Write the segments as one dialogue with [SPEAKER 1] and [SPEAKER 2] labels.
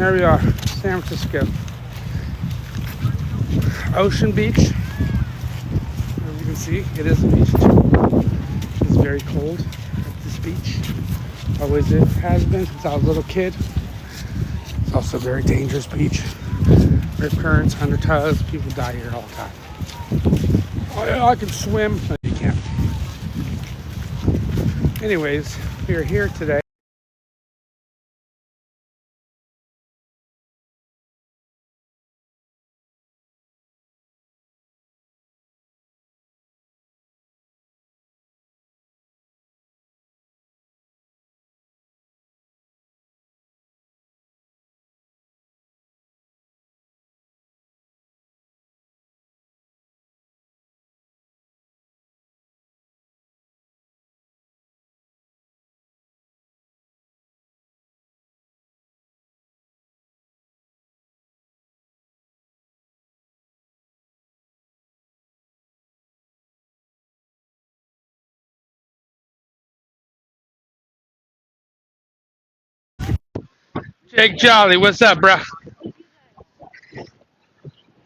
[SPEAKER 1] There we are, San Francisco. Ocean Beach. As you can see, it is a beach too. It's very cold at this beach. Always it has been since I was a little kid. It's also a very dangerous beach. Rip currents, undertows, people die here all the time. Oh yeah, I can swim. No, you can't. Anyways, we are here today. Jake Jolly, what's up, bro?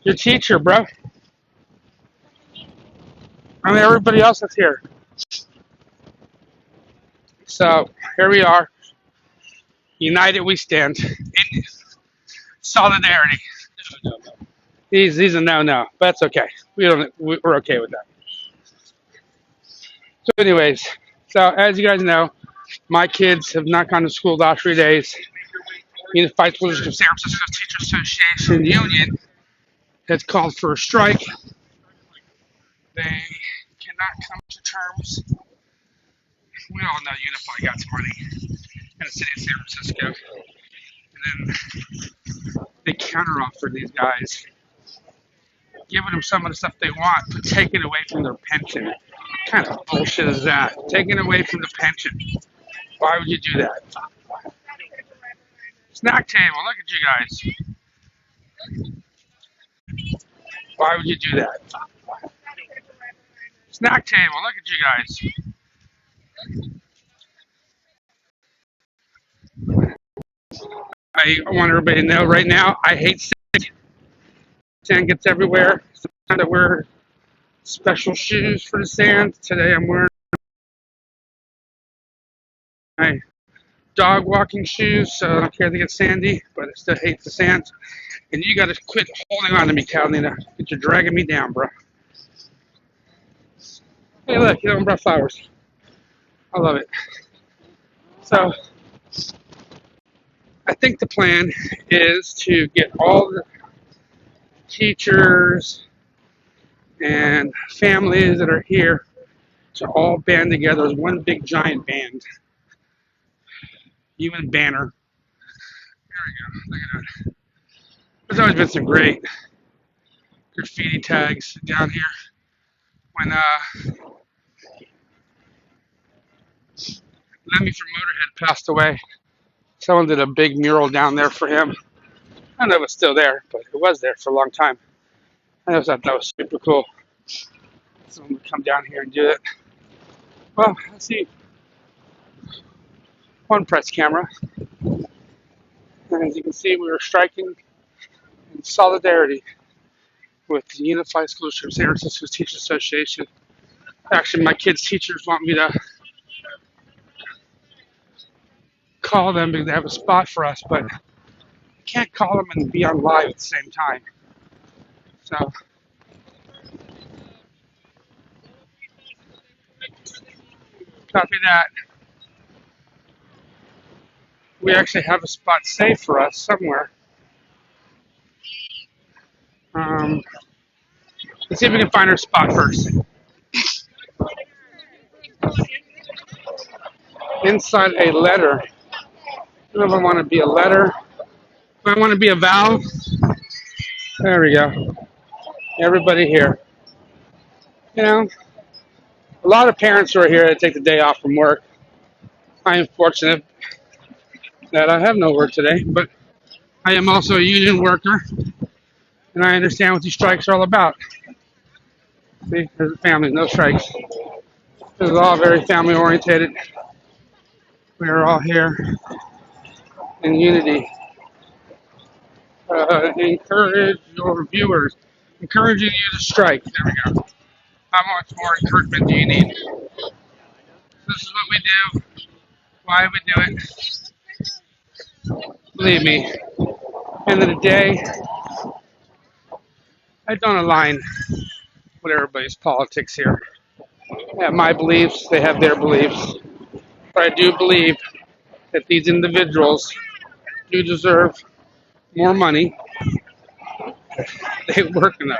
[SPEAKER 1] Your teacher, bro. I mean, everybody else that's here. So here we are, united we stand in solidarity. He's a no, but that's okay. We're okay with that. So, anyways, so as you guys know, my kids have not gone to school the last 3 days. Unified School District of San Francisco Teachers Association Union has called for a strike. They cannot come to terms. We all know Unified got some money in the city of San Francisco, and then they counteroffer these guys, giving them some of the stuff they want, but taking away from their pension. What kind of bullshit is that? Taking away from the pension. Why would you do that? Snack table, look at you guys. Why would you do that? Snack table, look at you guys. I want everybody to know right now, I hate sand. Sand gets everywhere. Sometimes I wear special shoes for the sand. Today I'm wearing my dog walking shoes, so I don't care if they get sandy, but I still hate the sand. And you gotta quit holding on to me, Catalina. You're dragging me down, bro. Hey, look, you don't brought flowers. I love it. So, I think the plan is to get all the teachers and families that are here to all band together as one big giant band. Even banner. There we go. Look at that. There's always been some great graffiti tags down here. When Lemmy from Motorhead passed away, someone did a big mural down there for him. I don't know if it's still there, but it was there for a long time. I just thought that was super cool. Someone would come down here and do it. Well, let's see. One press camera. And as you can see, we were striking in solidarity with the Unified School District of San Francisco Teachers Association. Actually, my kids' teachers want me to call them because they have a spot for us, but I can't call them and be on live at the same time. So, copy that. We actually have a spot saved for us somewhere. Let's see if we can find our spot first. Inside a letter. I don't know if I want to be a letter. If I want to be a vowel. There we go. Everybody here. You know, a lot of parents who are here to take the day off from work. I am fortunate that I have no work today, but I am also a union worker, and I understand what these strikes are all about. See, there's a family, no strikes. This is all very family oriented. We are all here in unity. encourage your viewers, encouraging you to strike. There we go. How much more encouragement do you need? This is what we do. Why we do it. Believe me, end of the day, I don't align with everybody's politics here. I have my beliefs, they have their beliefs. But I do believe that these individuals do deserve more money. They work in a,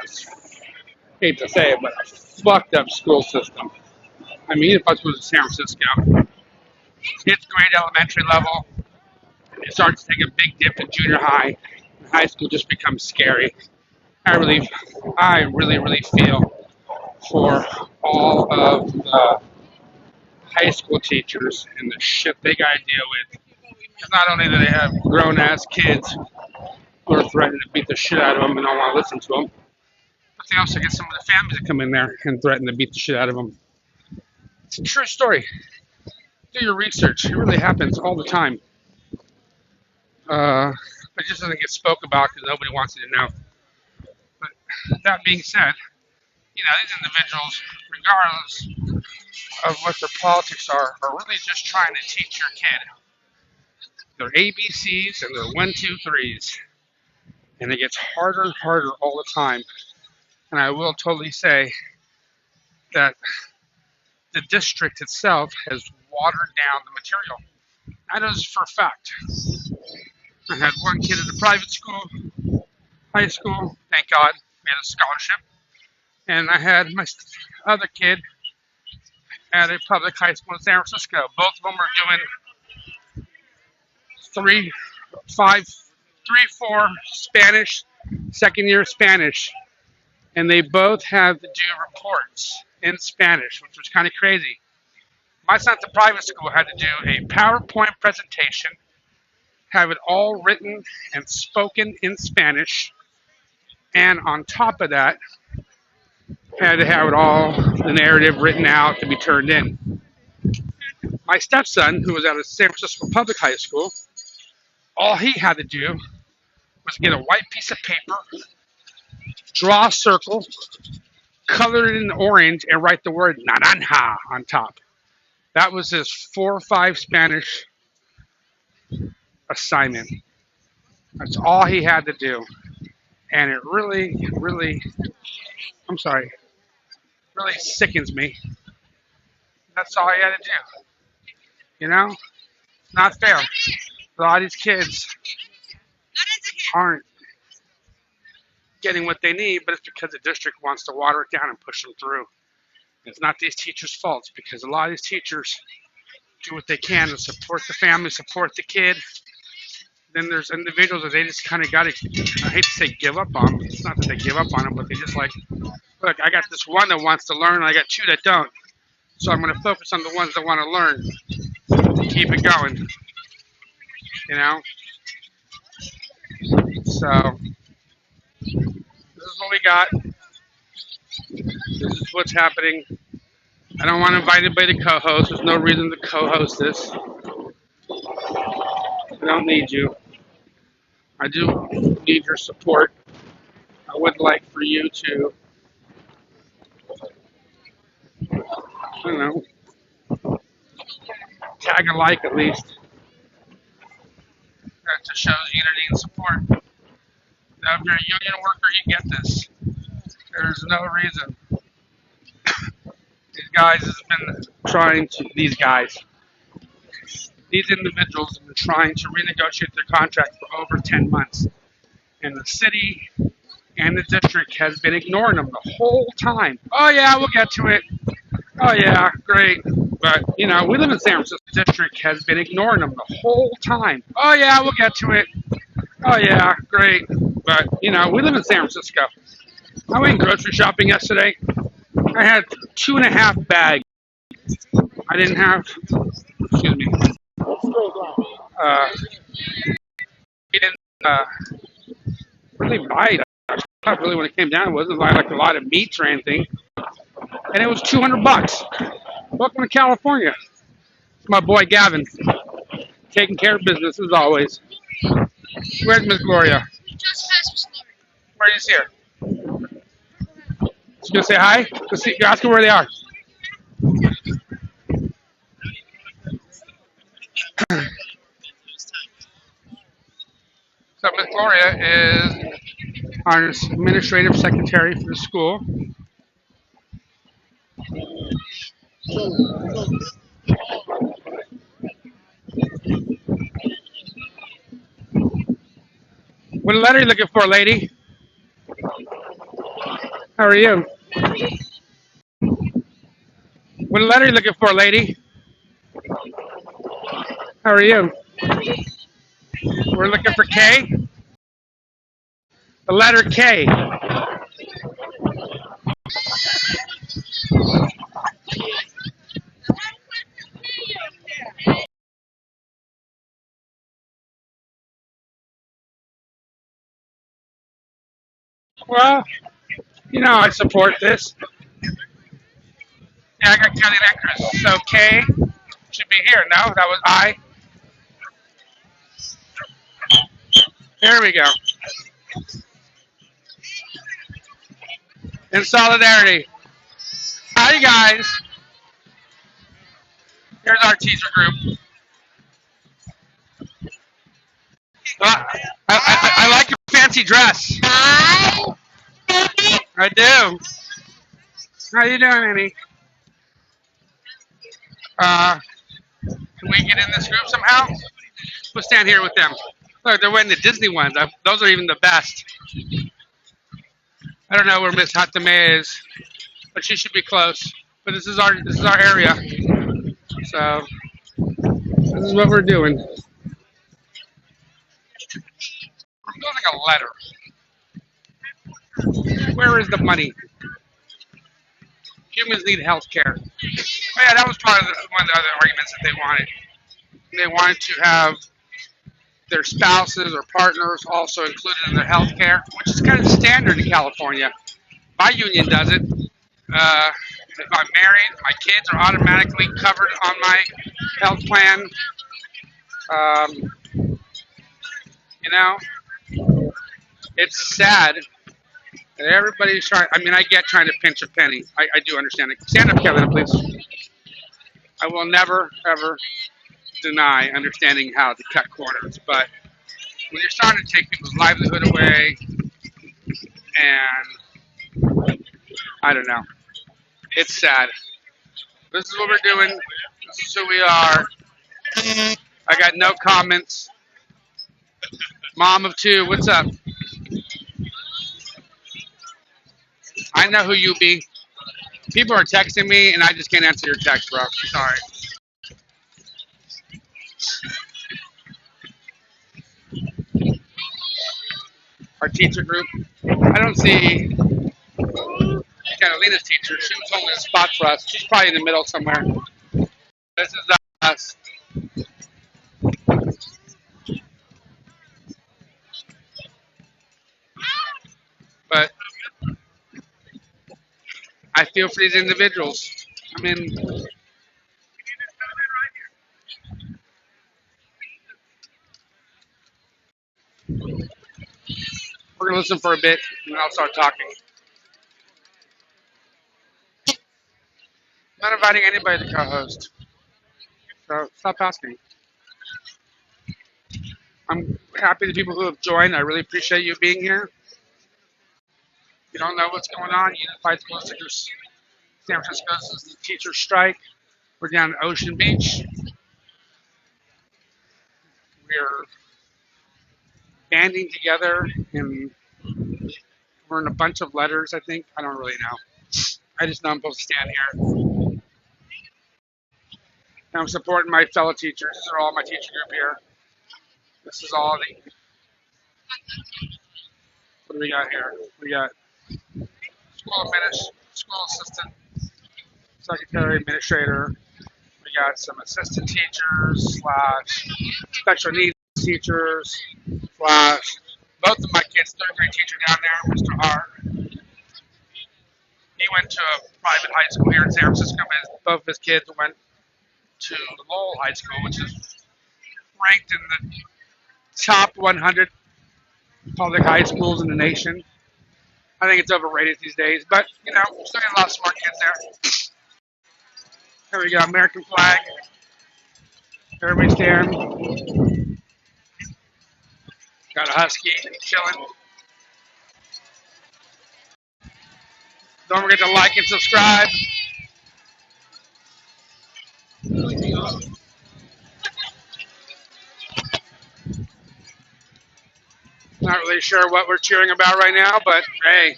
[SPEAKER 1] hate to say it, but a fucked up school system. I mean, if I was in San Francisco, it's grade elementary level. It starts to take a big dip in junior high. High school just becomes scary. I really feel for all of the high school teachers and the shit they gotta deal with. Because not only do they have grown ass kids who are threatening to beat the shit out of them and don't want to listen to them, but they also get some of the families that come in there and threaten to beat the shit out of them. It's a true story. Do your research. It really happens all the time. But it just doesn't get spoke about because nobody wants you to know. But that being said, you know, these individuals, regardless of what their politics are really just trying to teach your kid their ABCs and their 1, 2, 3s. And it gets harder and harder all the time. And I will totally say that the district itself has watered down the material. I know this for a fact. I had one kid at a private school, high school, thank God, we had a scholarship. And I had my other kid at a public high school in San Francisco. Both of them are doing 4 Spanish, second year Spanish. And they both had to do reports in Spanish, which was kind of crazy. My son at the private school had to do a PowerPoint presentation, have it all written and spoken in Spanish, and on top of that, had to have it all, the narrative written out to be turned in. My stepson, who was at a San Francisco public high school, all he had to do was get a white piece of paper, draw a circle, color it in orange, and write the word naranja on top. That was his 4 or 5 Spanish assignment. That's all he had to do. And it really sickens me. That's all he had to do. You know? It's not fair. A lot of these kids aren't getting what they need, but it's because the district wants to water it down and push them through. It's not these teachers' fault. It's because a lot of these teachers do what they can to support the family, support the kid. Then there's individuals that they just kind of got to, I hate to say give up on them. It's not that they give up on them, but they just like, look, I got this one that wants to learn, and I got 2 that don't. So I'm going to focus on the ones that want to learn. Keep it going. You know? So, this is what we got. This is what's happening. I don't want to invite anybody to co-host. There's no reason to co-host this. I don't need you. I do need your support. I would like for you to, I don't know, tag a like at least. That just shows unity and support. Now, if you're a union worker, you get this. There's no reason. These individuals have been trying to renegotiate their contract for over 10 months. And the city and the district has been ignoring them the whole time. Oh yeah, we'll get to it. Oh yeah, great. But, you know, we live in San Francisco. The district has been ignoring them the whole time. Oh yeah, we'll get to it. Oh yeah, great. But, you know, we live in San Francisco. I went grocery shopping yesterday. I had 2.5 bags. I didn't have, excuse me. We didn't really buy it. Not really when it came down. It wasn't like a lot of meats or anything. And it was $200. Welcome to California. It's my boy Gavin. Taking care of business as always. Where's Miss Gloria? Where you see her? She's gonna say hi. Go see. Ask her where they are. So Miss Gloria is our administrative secretary for the school. What letter are you looking for, lady? How are you? What letter are you looking for, lady? How are you? We're looking for K. The letter K. Well, you know I support this. Yeah, I got Kelly Necros. So K should be here. No, that was I. There we go. In solidarity. Hi, guys. Here's our teacher group. I like your fancy dress. I do. How you doing, Amy? Can we get in this group somehow? We'll stand here with them. Look, they're wearing the Disney ones. Those are even the best. I don't know where Miss Hatame is, but she should be close. But this is our area. So this is what we're doing. We're building a letter. Where is the money? Humans need health care. Oh, yeah, that was part of one of the other arguments that they wanted. They wanted to have their spouses or partners also included in their health care, which is kind of standard in California. My union does it. If I'm married, my kids are automatically covered on my health plan. Um, you know, it's sad that everybody's trying. I mean, I get trying to pinch a penny. I do understand it. Stand up, Kevin, please. I will never, ever deny understanding how to cut corners. But when you're starting to take people's livelihood away, and I don't know, it's sad. This is what we're doing. This is who we are. I got no comments. Mom of two, what's up? I know who you be. People are texting me, and I just can't answer your text, bro. Sorry. Our teacher group. I don't see Catalina's teacher. She was holding a spot for us. She's probably in the middle somewhere. This is us. But I feel for these individuals. I mean, we're going to listen for a bit, and then I'll start talking. I'm not inviting anybody to co-host. So stop asking. I'm happy the people who have joined. I really appreciate you being here. If you don't know what's going on, Unified School District San Francisco's is the teacher strike. We're down at Ocean Beach. We're banding together, and we're in a bunch of letters, I think. I don't really know. I just know I'm supposed to stand here. And I'm supporting my fellow teachers. These are all my teacher group here. This is all the. What do we got here? We got school assistant, secretary, administrator. We got some assistant teachers slash special needs teachers slash both of my kids' third grade teacher down there, Mr. Hart. He went to a private high school here in San Francisco. Both of his kids went to Lowell High School, which is ranked in the top 100 public high schools in the nation. I think it's overrated these days, but you know, still got a lot of smart kids there. Here we go, American flag. Everybody's there. Got a husky chilling. Don't forget to like and subscribe. Not really sure what we're cheering about right now, but hey.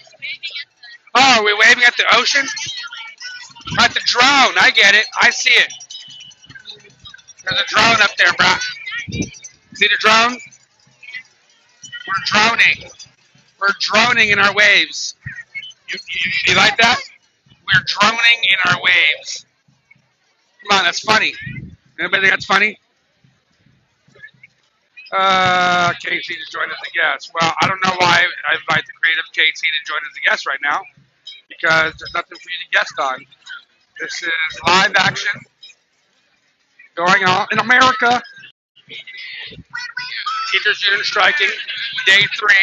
[SPEAKER 1] Oh, are we waving at the ocean? At the drone. I get it. I see it. There's a drone up there, bro. See the drone? We're droning. We're droning in our waves. You like that? We're droning in our waves. Come on, that's funny. Anybody think that's funny? Casey to join as a guest. Well, I don't know why I invite the creative Casey to join as a guest right now, because there's nothing for you to guest on. This is live action going on in America. Teachers union striking, day 3.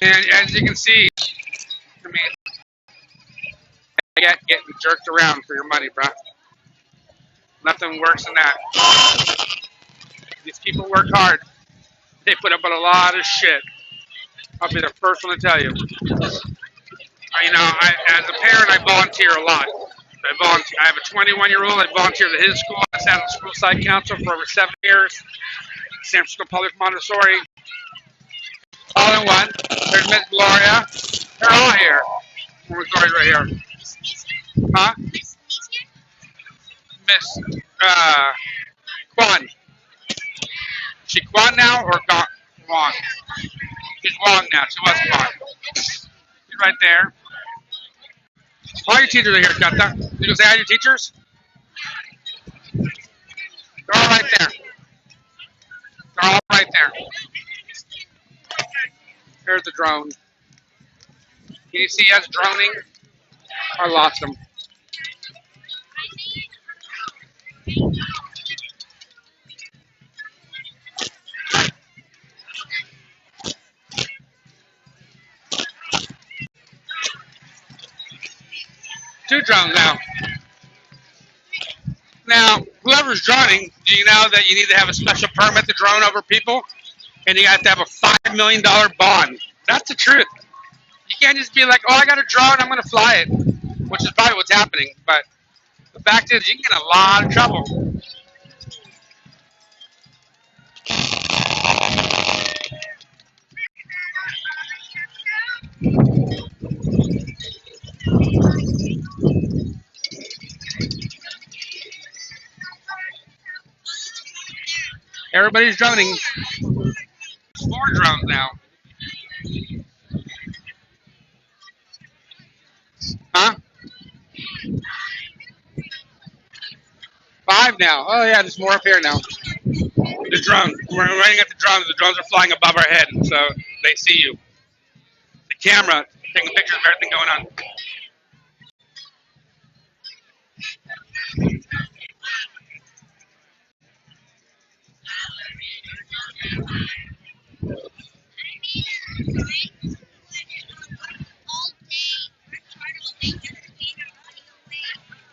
[SPEAKER 1] And as you can see, I mean, I got getting jerked around for your money, bro. Nothing worse than that. These people work hard. They put up with a lot of shit. I'll be the first one to tell you. You know, as a parent, I volunteer a lot. I have a 21-year-old. I volunteer at his school. I sat on the school site council for over 7 years. San Francisco Public Montessori. All in one. There's Miss Gloria. They're all here. Miss Gloria's right here. Huh? Miss Kwan. Is she Kwan now or Wong? She's Wong now. She was Kwan. She's right there. All your teachers are here, Kata. You gonna say hi to your teachers? They're all right there. They're all right there. Here's the drone. Can you see us droning? I lost them. Two drones now. Now, whoever's droning, do you know that you need to have a special permit to drone over people? And you have to have a $5 million bond. That's the truth. You can't just be like, oh, I got a drone, I'm going to fly it, which is probably what's happening. But the fact is, you can get in a lot of trouble. Everybody's droning. 4 drones now. Huh? 5 now. Oh, yeah, there's more up here now. The drone. We're running at the drones. The drones are flying above our head, so they see you. The camera taking pictures of everything going on.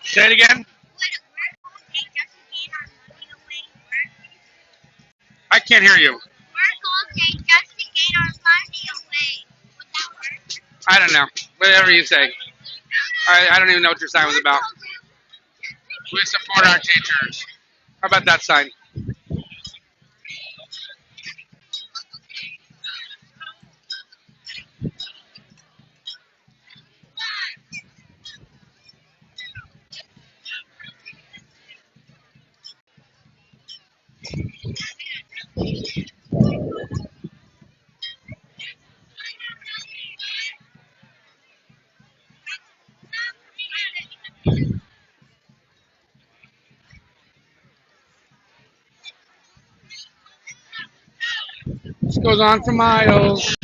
[SPEAKER 1] Say it again. I can't hear you. I don't know. Whatever you say. I don't even know what your sign was about. We support our teachers. How about that sign? This goes on for miles.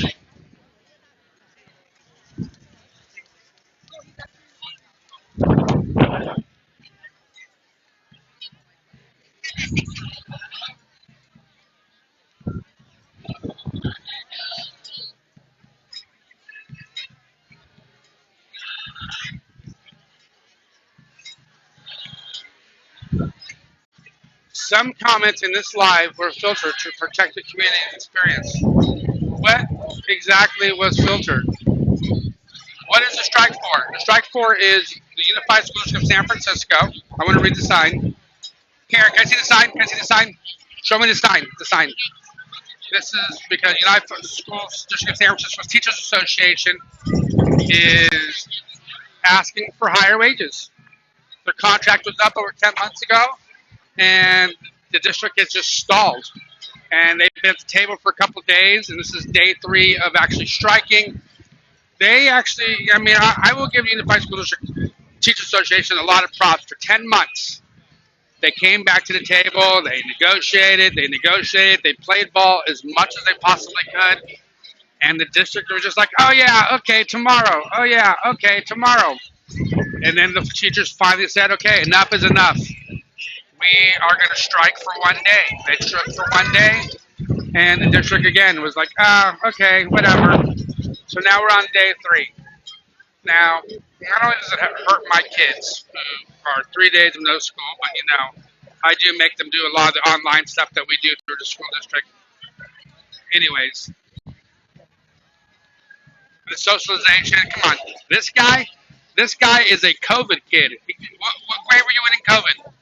[SPEAKER 1] Some comments in this live were filtered to protect the community experience. What exactly was filtered? What is the strike for? The strike for is the Unified School District of San Francisco. I want to read the sign. Karen, can I see the sign? Can I see the sign? Show me the sign. The sign. This is because Unified School District of San Francisco Teachers Association is asking for higher wages. Their contract was up over 10 months ago, and the district has just stalled. And they've been at the table for a couple of days, and this is day 3 of actually striking. They actually, I will give Unified School District Teachers Association a lot of props. For 10 months, they came back to the table, they negotiated, they played ball as much as they possibly could. And the district was just like, oh yeah, okay, tomorrow. Oh yeah, okay, tomorrow. And then the teachers finally said, okay, enough is enough. We are going to strike for one day. They struck for one day, and the district again was like, okay, whatever. So now we're on day 3. Now, not only does it hurt my kids, who are 3 days of no school, but I do make them do a lot of the online stuff that we do through the school district. Anyways, the socialization, come on. This guy is a COVID kid. What grade were you in COVID?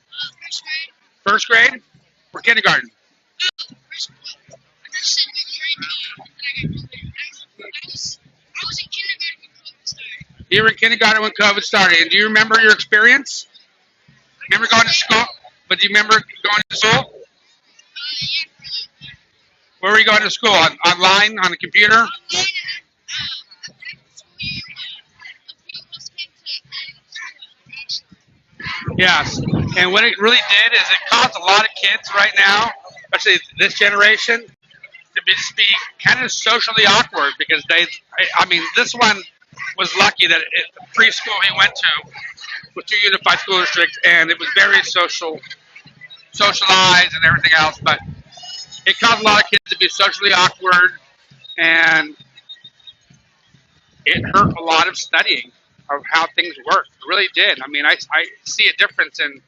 [SPEAKER 1] First grade? Or kindergarten? You were in kindergarten when COVID started. And do you remember your experience? Remember going to school? But do you remember going to school? Where were you going to school? Online? On the computer? Yes. And what it really did is it caused a lot of kids right now, especially this generation, to just be kind of socially awkward because this one was lucky that the preschool he went to was through Unified School District, and it was very socialized and everything else, but it caused a lot of kids to be socially awkward, and it hurt a lot of studying of how things work. It really did. I see a difference in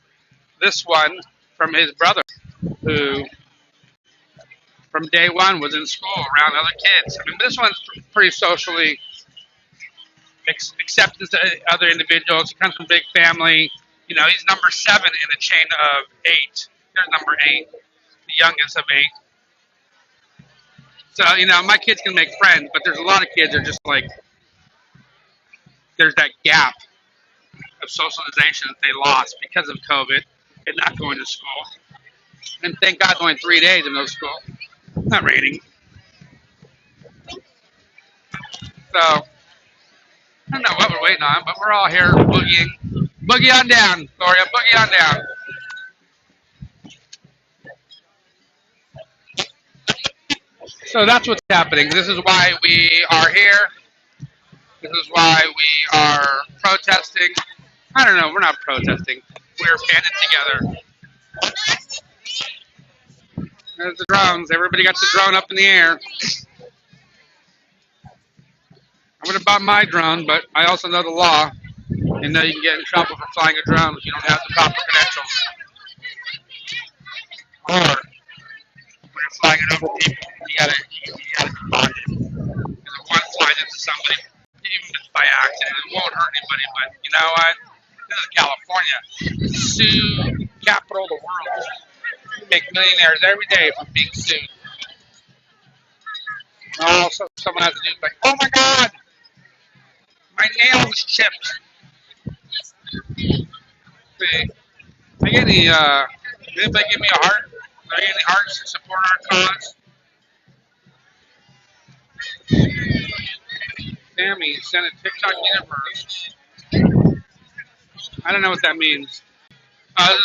[SPEAKER 1] this one from his brother, who from day one was in school around other kids. This one's pretty socially acceptance to other individuals. He comes from a big family. He's number 7 in the chain of 8. There's number 8, the youngest of 8. So, my kids can make friends, but there's a lot of kids that are just like, there's that gap of socialization that they lost because of COVID and not going to school. And thank God only 3 days of no school. Not raining. So, I don't know what we're waiting on, but we're all here boogieing. Boogie on down, Gloria. Boogie on down. So that's what's happening. This is why we are here. This is why we are protesting. I don't know. We're not protesting. We're banded together. There's the drones. Everybody got the drone up in the air. I would have bought my drone, but I also know the law. And know you can get in trouble for flying a drone if you don't have the proper credentials. Or when you're flying it over people, you gotta be bonded. Because if one flies into somebody, even if it's by accident, it won't hurt anybody. But you know what? This is California. Sue capital of the world. You make millionaires every day from being sued. All someone has to do is like, oh my God, my nail was chipped. See, anybody give me a heart? Are there any hearts to support our cause? Sammy sent a TikTok universe. I don't know what that means. I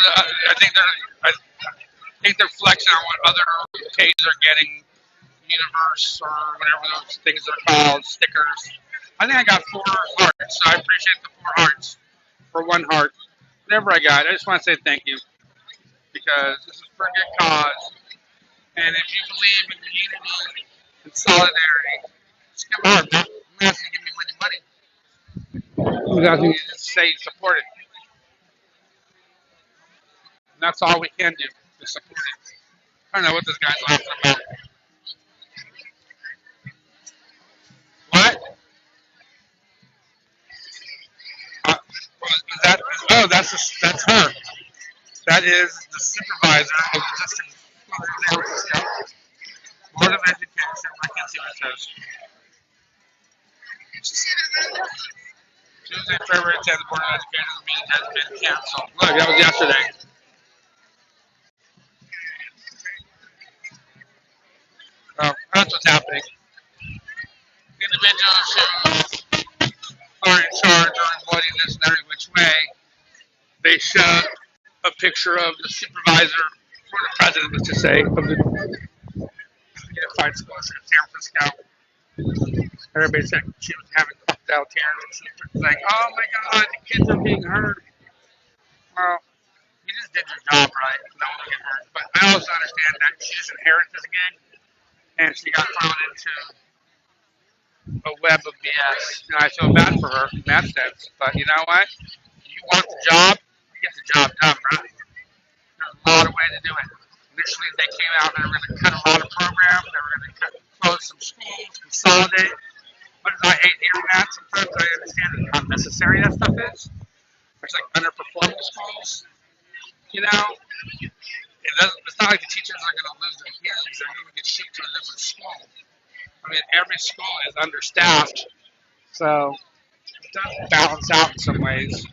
[SPEAKER 1] think they're flexing on what other pages are getting. Universe or whatever those things are called, stickers. I think I got 4 hearts, so I appreciate the 4 hearts for 1 heart. Whatever I got, I just want to say thank you because this is for a good cause. And if you believe in unity and solidarity, just give a heart. I'm not asking you to give me money. I'm asking you to say you support it. And that's all we can do. support it. I don't know what this guy's laughing about. What? Is that? Oh, that's her. That is the supervisor of the district board of education. I can't see what it says. Tuesday, February 10th, the board of education meeting has been canceled. Look, that was yesterday. Oh, that's what's happening. Individuals who are in charge are avoiding this in every which way. They show a picture of the supervisor, or the president, let's just say, of the Unified School District of San Francisco. Everybody said she was having crocodile tears, and she was like, "Oh my God, the kids are being hurt." Well, you just did your job right. No one will get hurt. But I also understand that she just inherited this gig, and she got thrown into a web of BS. And I feel bad for her in that sense. But you know what? You want the job, you get the job done, right? There's a lot of ways to do it. Initially, they came out and they were going to cut a lot of programs. They were going to close some schools, consolidate. But I hate hearing that. Sometimes I understand how necessary that stuff is. There's like underperforming schools. You know, it's not like the teachers are going to lose their hearings. They're going to get shipped to a different school. I mean, every school is understaffed, so it does balance out in some ways.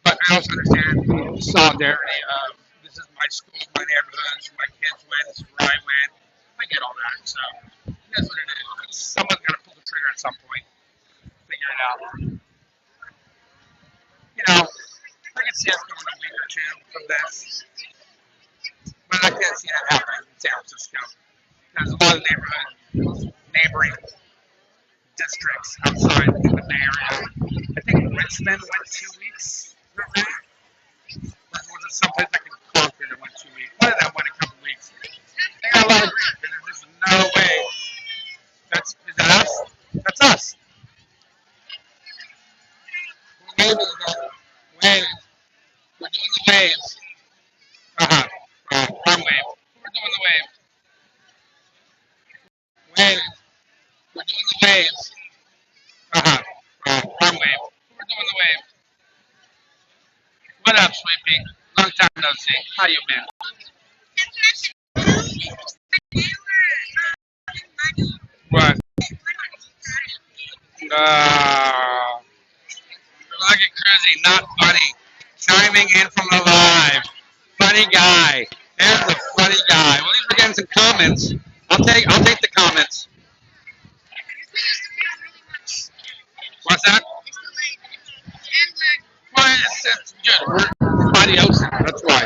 [SPEAKER 1] But I also understand the solidarity of this is my school, my neighborhood, this is my kids win, this is where I win. I get all that, so that's what it is. Someone's got to pull the trigger at some point, figure it out. You know, I can see us going a week or two from this, but I can't see that happening in San Francisco. There's a lot of neighboring districts outside in the Bay Area. I think Richmond went 2 weeks. Or was it someplace like in Concord that went 2 weeks? One of them went a couple weeks. They got a lot of grief. There's just no way. Is that us? That's us. We're waving again. Wave. We're doing the waves. Wrong wave. We're doing the wave. Wave. We're doing the waves. Wrong wave. We're doing the wave. What up, Sweepy? Long time no see. How you been? What? Look at Cruzy, not funny. Chiming in from the live. Funny guy. There's the funny guy. Well, at least we're getting some comments. I'll take the comments. What's that? Well, it's good. We're adios. That's why.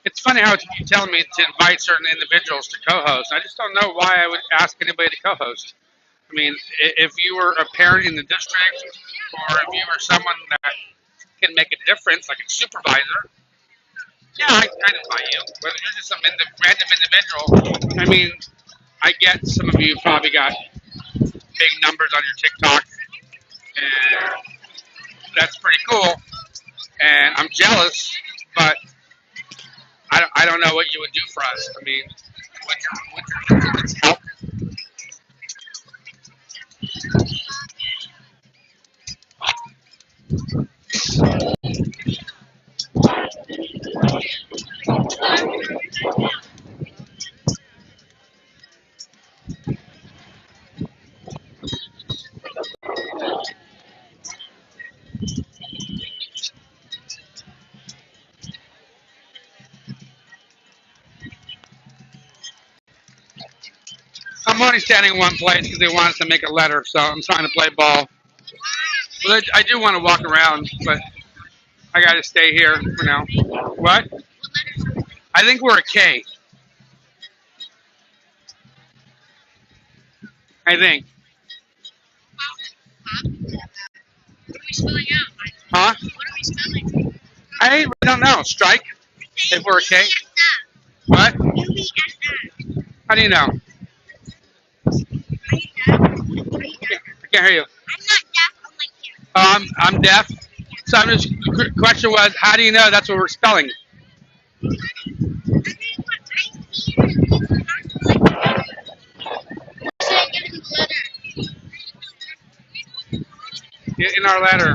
[SPEAKER 1] It's funny how you telling me to invite certain individuals to co-host. I just don't know why I would ask anybody to co-host. I mean, if you were a parent in the district, or if you were someone that can make a difference, like a supervisor, yeah, I'd invite you. Whether you're just some random individual, I mean, I get some of you probably got big numbers on your TikTok, and that's pretty cool. And I'm jealous, but I don't know what you would do for us. I mean, would your influence help? I'm only standing in one place because they want us to make a letter, so I'm trying to play ball. But I do want to walk around, but I got to stay here for now. What? I think we're a K. I think.
[SPEAKER 2] What are we spelling out?
[SPEAKER 1] Huh?
[SPEAKER 2] What are we spelling?
[SPEAKER 1] I don't know. Strike? If we're a K? What? How do you know? can't hear you.
[SPEAKER 2] I'm not deaf. I'm like here.
[SPEAKER 1] I'm deaf. So I'm just, the question was, how do you know that's what we're spelling?
[SPEAKER 2] I mean, what I see in the like. Should I give him the letter?
[SPEAKER 1] In our letter.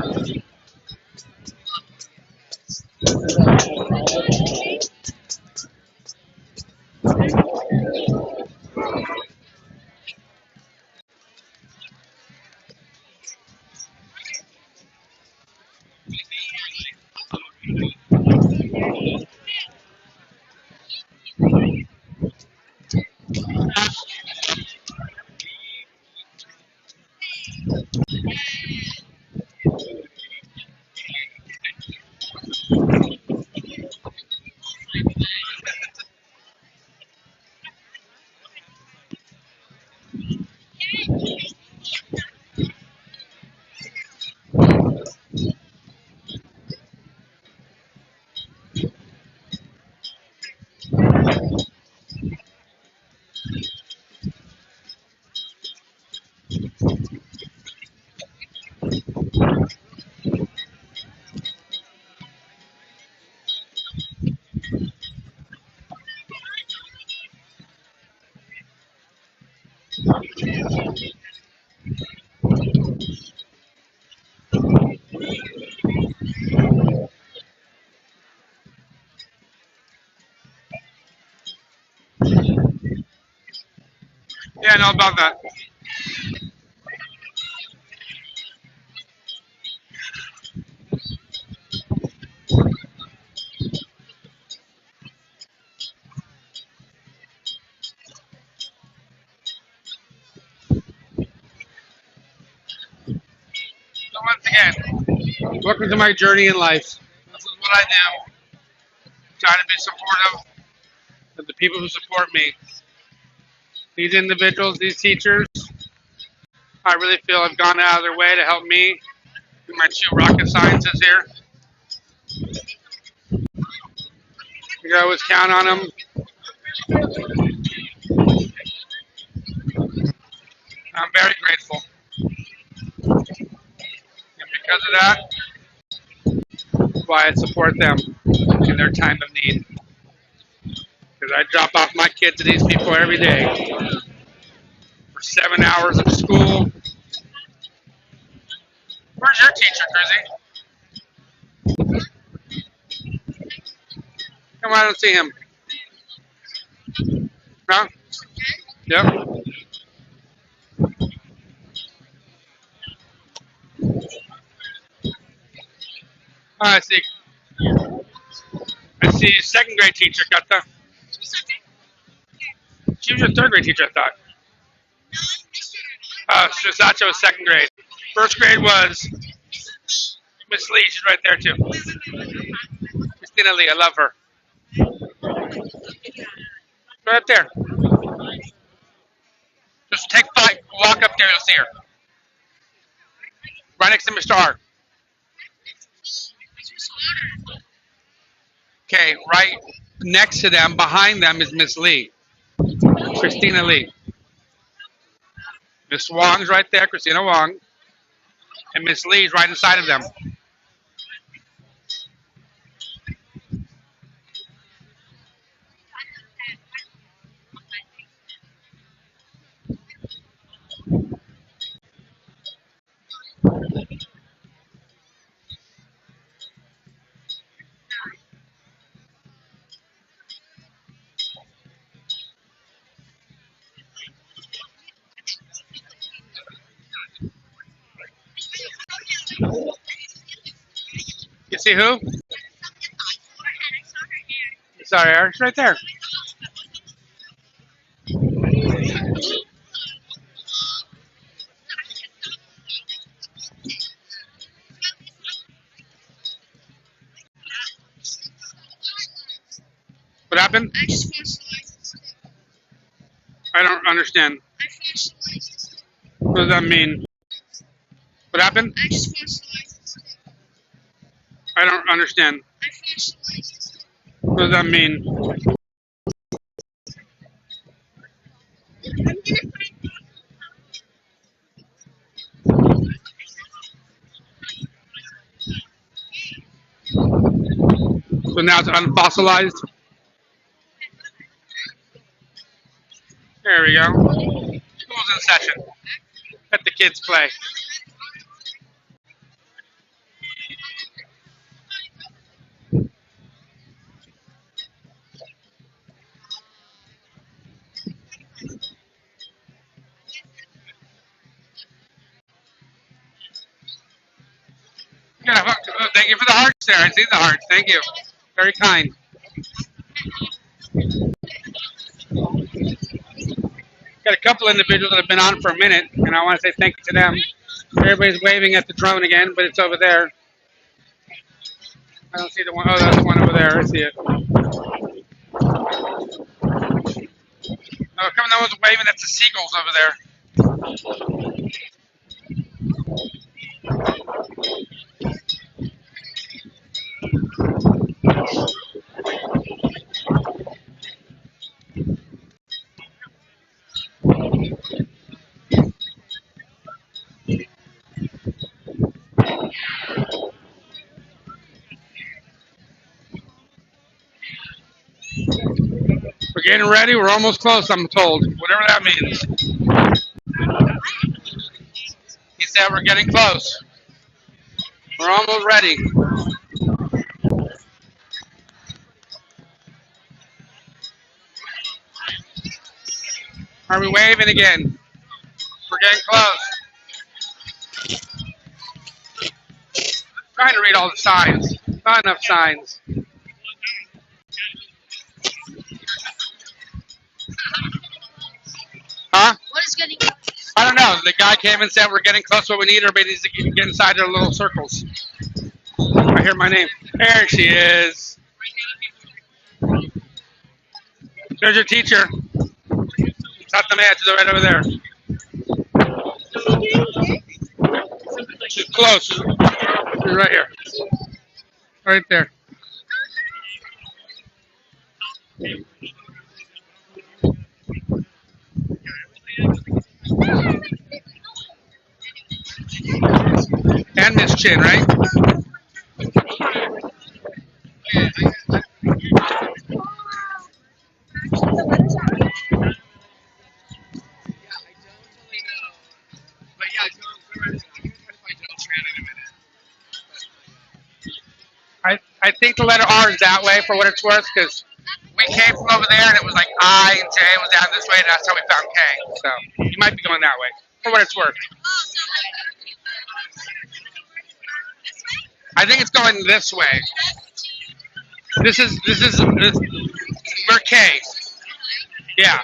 [SPEAKER 1] Yeah, I know about that. So once again, welcome to my journey in life. This is what I do. Try to be supportive of the people who support me. These individuals, these teachers, I really feel have gone out of their way to help me do my two rocket sciences here. You can always count on them. I'm very grateful. And because of that, that's why I support them in their time of need. Because I drop off my kids to these people every day for 7 hours of school. Where's your teacher, Chrissy? Come on, I don't see him. No? Yep. Oh, I see. I see second grade teacher, Kata. She was your third grade teacher, I thought. Shizacho was second grade. First grade was Miss Lee. She's right there, too. Christina Lee, I love her. Right up there. Just take 5, walk up there, you'll see her. Right next to Mr. R. Okay, right next to them, behind them is Miss Lee. Christina Lee. Miss Wong's right there, Christina Wong. And Miss Lee's right inside of them. You see who? Sorry, Eric's right there. What happened?
[SPEAKER 2] I just finished the license.
[SPEAKER 1] I don't understand.
[SPEAKER 2] I finished the license.
[SPEAKER 1] What does that mean? What happened?
[SPEAKER 2] I just finished the license.
[SPEAKER 1] I don't understand.
[SPEAKER 2] I finished the license.
[SPEAKER 1] What does that mean?
[SPEAKER 2] I'm gonna find
[SPEAKER 1] So now it's unfossilized. There we go. School's in session. Let the kids play. Thank you for the hearts there. I see the hearts. Thank you. Very kind. Got a couple individuals that have been on for a minute, and I want to say thank you to them. Everybody's waving at the drone again, but it's over there. I don't see the one. Oh, that's one over there. I see it. Oh, come on, no one's waving at the seagulls over there. We're getting ready. We're almost close, I'm told. Whatever that means. He said we're getting close. We're almost ready. Are we waving again? We're getting close. Trying to read all the signs. Not enough signs. Huh?
[SPEAKER 2] What is getting close?
[SPEAKER 1] I don't know. The guy came and said we're getting close. What we need, everybody needs to get inside their little circles. I hear my name. There she is. There's your teacher. Not the man. She's right over there. She's close. She's right here. Right there. And Miss Chin, right? I think the letter R is that way for what it's worth, because we came from over there and it was like I and J was down this way, and that's how we found K. So you might be going that way for what it's worth. I think it's going this way. This is we're K. Yeah.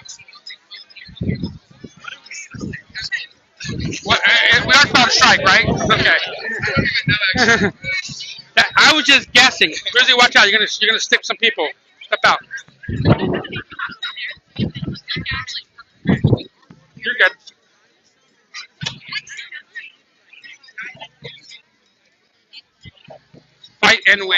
[SPEAKER 1] What, we are about to strike, right? Okay. I was just guessing. Grizzly, watch out! You're gonna stick some people. Step out. You're good. Fight and win.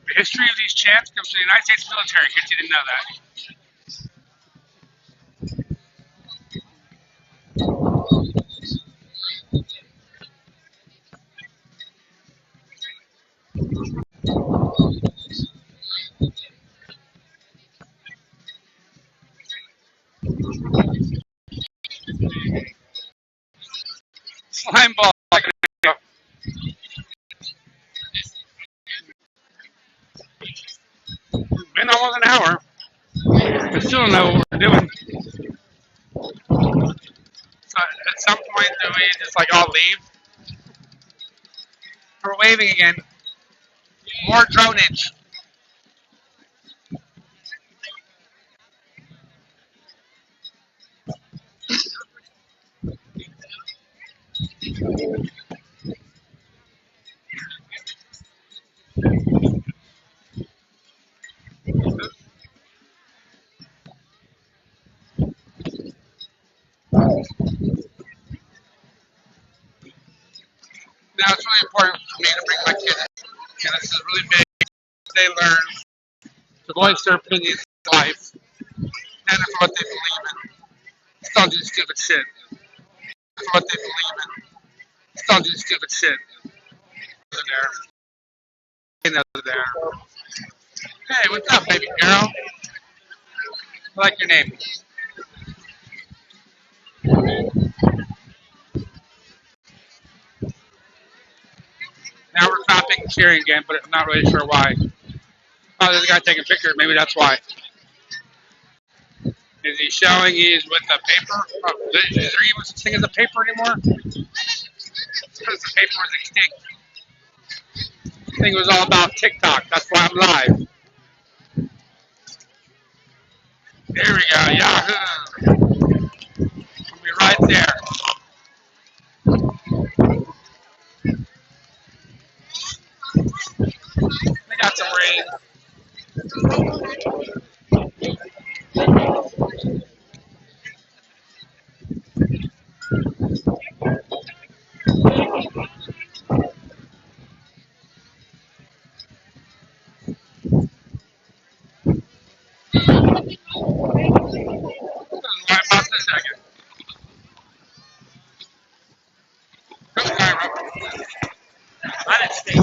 [SPEAKER 1] The history of these chants comes from the United States military, in case you didn't know that. Slime ball. been almost an hour. I still don't know what we're doing. So at some point, do we just like all leave? We're waving again. More dronage. Now it's really important for me to bring my kids in. And this is really big. They learn to voice their opinions in life and for what they believe in. Just don't do stupid shit. For what they believe in. Just don't do stupid shit. Over there. Over there. Hey, what's up, baby girl? I like your name. Now we're clapping and cheering again, but I'm not really sure why. Oh, there's a guy taking pictures. Maybe that's why. Is he showing he's with a paper? Oh, is there even such thing as a paper anymore? Because the paper was extinct. The thing was all about TikTok. That's why I'm live. There we go. Yahoo! We'll be right there. We got some rain. Why about this second? I didn't stay.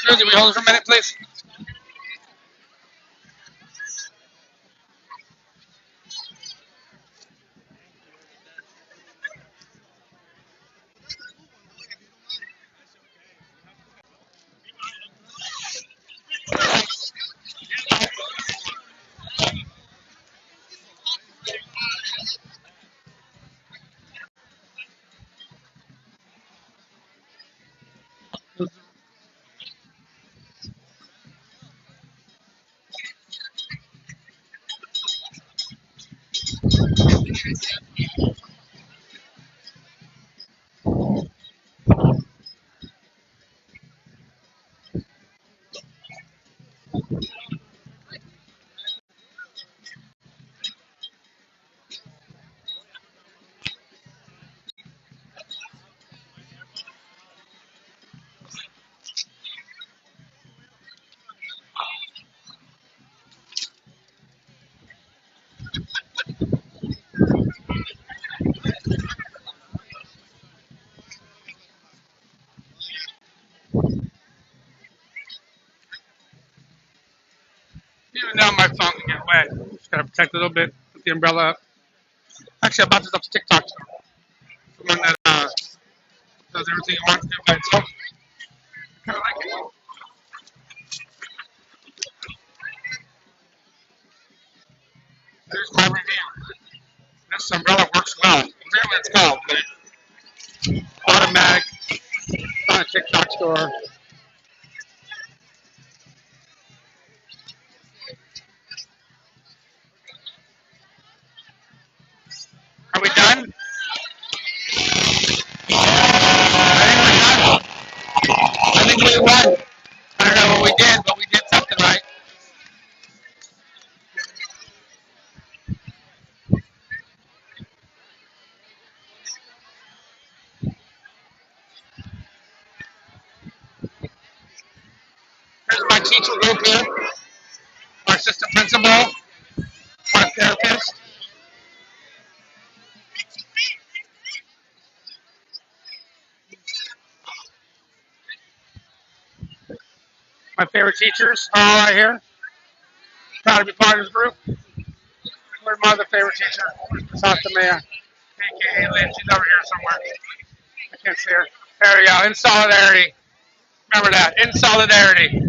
[SPEAKER 1] Susie, will you hold it for a minute, please? Even now my phone can get wet. Just gotta protect it a little bit. Put the umbrella up. Actually, I bought this up to TikTok. The one that does everything it wants to do by itself. Kind of like it. Here's my review. This umbrella works well. I forget what it's called, but it's automatic. It's on a TikTok store. Are we done? I think we won. I don't know what we did, but we did something right. Here's my teacher group here. Our assistant principal, our therapist. My favorite teachers are all right here. Proud to be part of this group. Where's my other favorite teacher? Santa Maya, aka Lynn. She's over here somewhere. I can't see her. There we go. In solidarity. Remember that. In solidarity.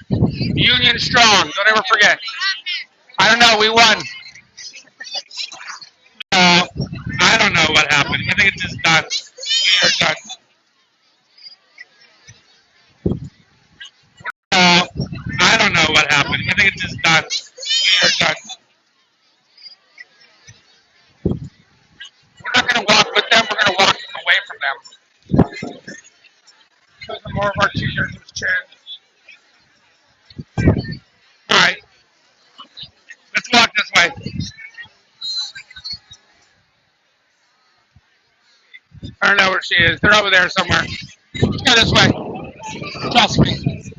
[SPEAKER 1] Union strong. Don't ever forget. I don't know. We won. I don't know what happened. I think it's just done. We are done. I don't know what happened. I think it's just done. We are done. We're not going to walk with them. We're going to walk away from them. So the more of our teachers has changed. All right. Let's walk this way. I don't know where she is. They're over there somewhere. Let's go this way. Trust me.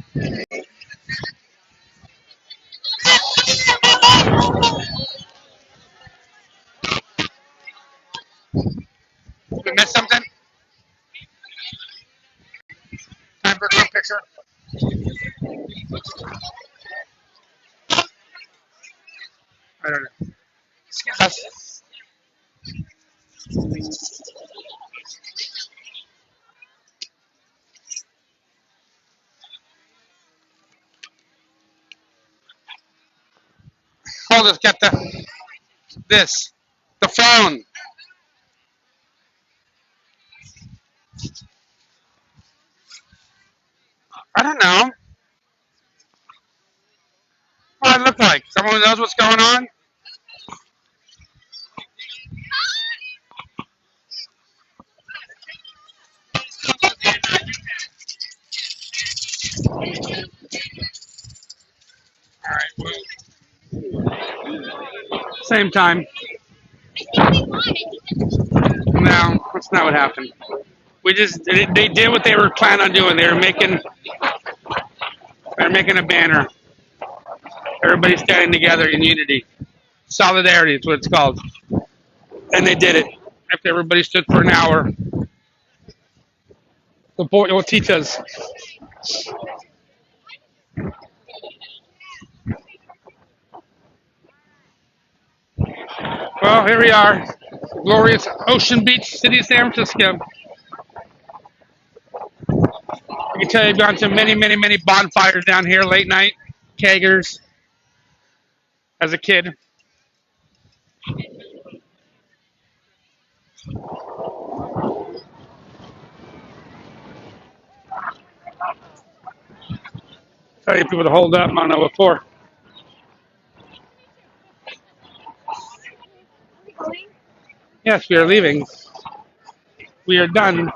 [SPEAKER 1] We missed something? Time for a group picture? I don't know. Excuse us. Hold us, get this. The phone. I don't know. What does it look like? Someone knows what's going on? All right. Well, same time. No, that's not what happened. We just they did what they were planning on doing. They were making a banner. Everybody standing together in unity. Solidarity is what it's called. And they did it. After everybody stood for an hour. The boy will teach us. Well, here we are. Glorious Ocean Beach, city of San Francisco. I can tell you I've gone to many, many, many bonfires down here late night, kegers, as a kid. Tell you people to hold up. I don't know what for. Yes, we are leaving. We are done.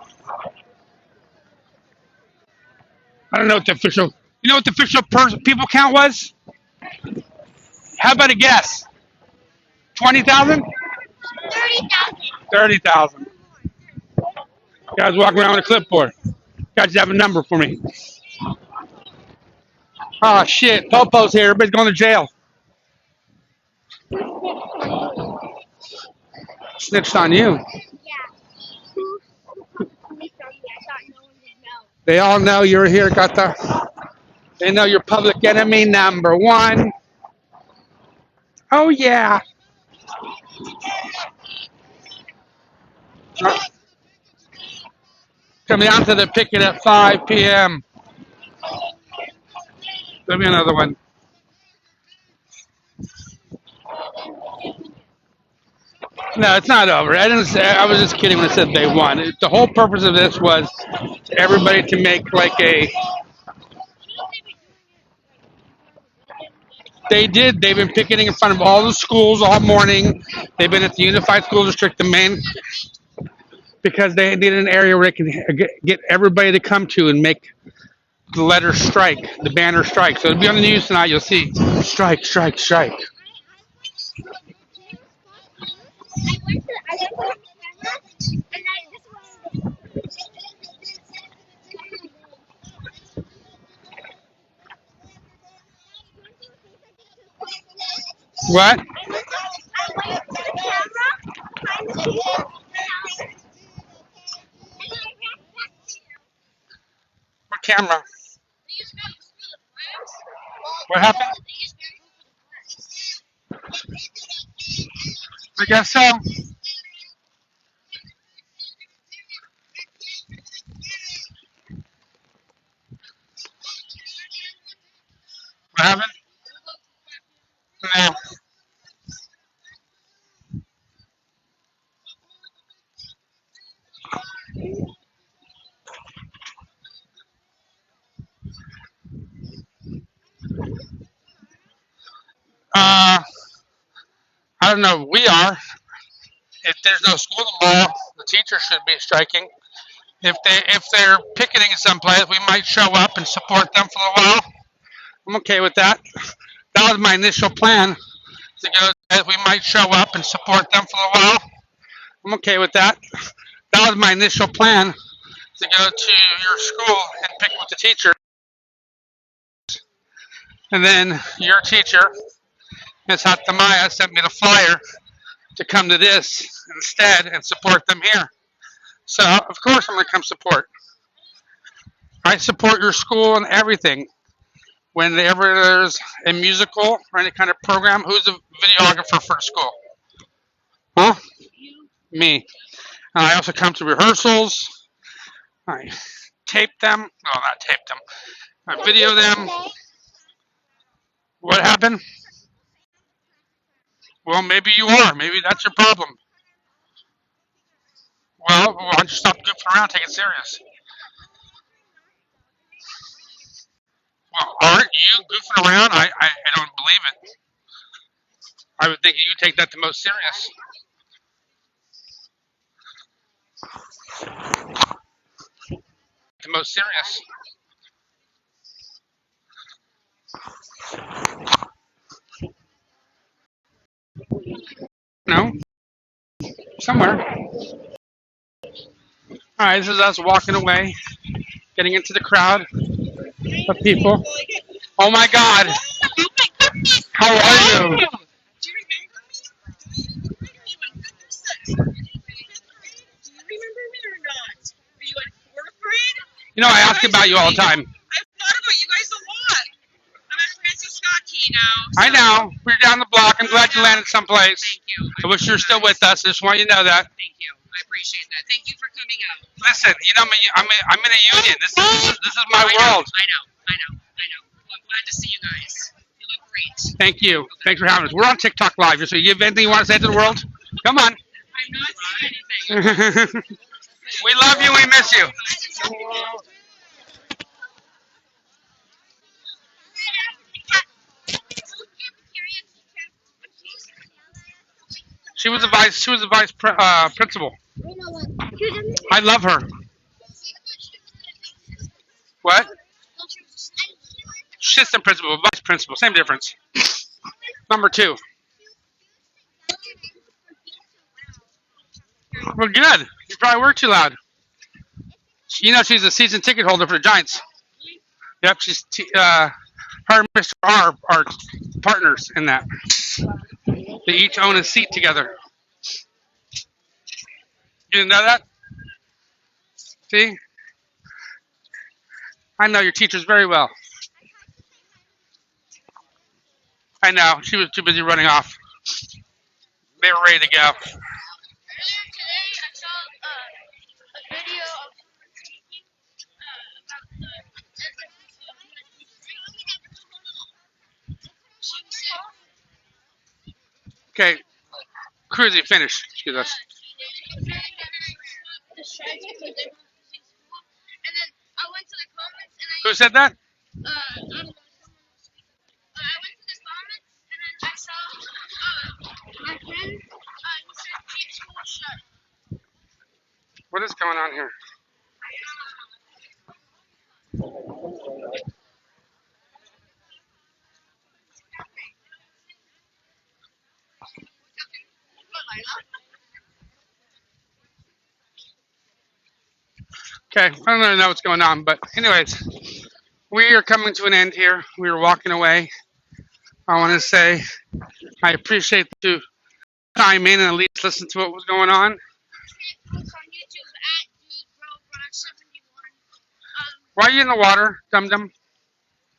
[SPEAKER 1] I don't know what the official. You know what the official people count was? How about a guess? 20,000?
[SPEAKER 2] 30,000.
[SPEAKER 1] 30,000. Guys walking around with a clipboard. Guys, you have a number for me. Oh shit! Popo's here. Everybody's going to jail. Snitched on you.
[SPEAKER 2] Yeah. I thought no one would know.
[SPEAKER 1] They all know you're here, Gata. They know you're public enemy number one. Oh yeah. Coming down to the picket at 5 p.m. There'll be another one. No, it's not over. I didn't say. I was just kidding when I said they won. The whole purpose of this was everybody to make like a. They did. They've been picketing in front of all the schools all morning. They've been at the Unified School District, the main, because they needed an area where they can get everybody to come to and make the letter strike, the banner strike. So it'll be on the news tonight. You'll see strike, strike, strike. What? What camera? What happened? I guess so. What happened? No. Uh, I don't know. We are. If there's no school tomorrow, the teachers should be striking. If they're picketing someplace, we might show up and support them for a while. I'm okay with that. That was my initial plan to go. We might show up and support them for a while. I'm okay with that. That was my initial plan to go to your school and pick with the teacher, and then your teacher, Ms. Hatamaya, sent me the flyer to come to this instead and support them here. So of course I'm gonna come support. I support your school and everything. Whenever there's a musical or any kind of program, who's the videographer for school? Huh? Me. I also come to rehearsals. I tape them. No, not tape them. I video them. What happened? Well, maybe you are. Maybe that's your problem. Well, why don't you stop goofing around? Take it serious. Well, aren't you goofing around? I don't believe it. I would think you take that the most serious. The most serious. No? Somewhere. Alright, this is us walking away, getting into the crowd of people. Oh my god! How are you? You know, I ask about you all the time. I know. We're down the block. I'm glad you landed someplace. I wish you were still with us. I just want you to know that. Listen, you know, I'm in a union. This is my world. Thank you. Thanks for having us. We're on TikTok Live. So you have anything you want to say to the world? Come on. We love you. We miss you. She was a vice. She was a principal. I love her. What? Assistant principal, vice principal, same difference. Number two. Well, good. You probably were too loud. You know, she's a season ticket holder for the Giants. Yep, her and Mr. R are partners in that. They each own a seat together. You didn't know that? See? I know your teachers very well. I know. She was too busy running off. They were ready to go. Okay. Cruzy, finish. Excuse us. Who said that? What is going on here? Okay, I don't really know what's going on, but anyways, we are coming to an end here. We are walking away. I want to say I appreciate you chime in and at least listen to what was going on. Why are you in the water, dum dum?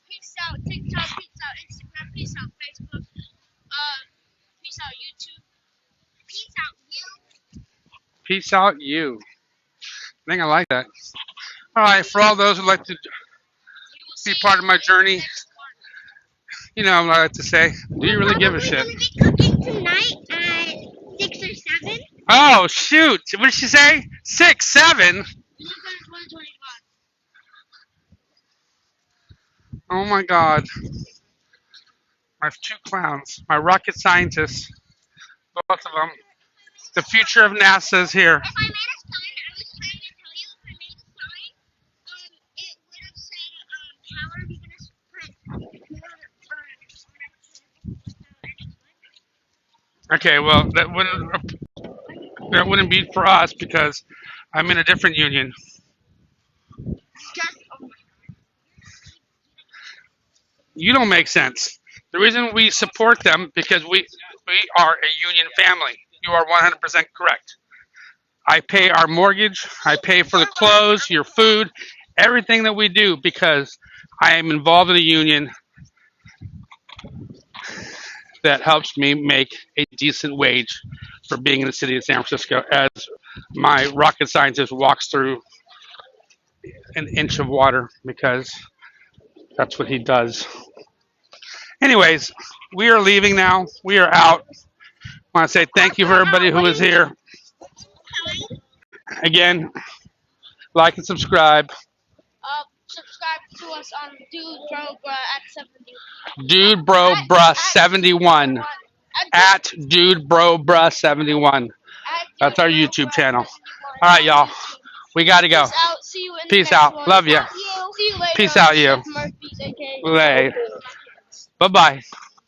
[SPEAKER 2] Peace out TikTok, peace out Instagram, peace out Facebook, peace out YouTube. Peace out, you.
[SPEAKER 1] Peace out, you. I think I like that. All right, for all those who'd like to be part of my journey, you know what I like to say. Do you really give a shit?
[SPEAKER 2] We're probably gonna be cooking tonight at 6 or 7.
[SPEAKER 1] Oh shoot! What did she say? 6, 7. Oh my God! I have two clowns. My rocket scientists, both of them. The future of NASA is here.
[SPEAKER 2] If I made a sign, I was trying to tell you, if I made a sign, it would have said, how are we gonna spread more
[SPEAKER 1] Okay, well that wouldn't be for us because I'm in a different union.
[SPEAKER 2] just
[SPEAKER 1] You don't make sense. The reason we support them because we are a union family. You are 100% correct. I pay our mortgage, I pay for the clothes, your food, everything that we do because I am involved in a union that helps me make a decent wage for being in the city of San Francisco as my rocket scientist walks through an inch of water because that's what he does. Anyways, we are leaving now. We are out. I want to say thank you for everybody who was here. Again, like and subscribe.
[SPEAKER 2] subscribe to us on Dude Bro Bruh at 70.
[SPEAKER 1] Dude Bro Bruh 71. At Dude Bro Bruh 71. That's our YouTube channel. All right, y'all. We got to go.
[SPEAKER 2] Peace out. See you in the
[SPEAKER 1] Peace
[SPEAKER 2] next
[SPEAKER 1] out.
[SPEAKER 2] one.
[SPEAKER 1] Love you.
[SPEAKER 2] See you later.
[SPEAKER 1] Peace out, you.
[SPEAKER 2] Murphy's, aka
[SPEAKER 1] Lay. Bye-bye.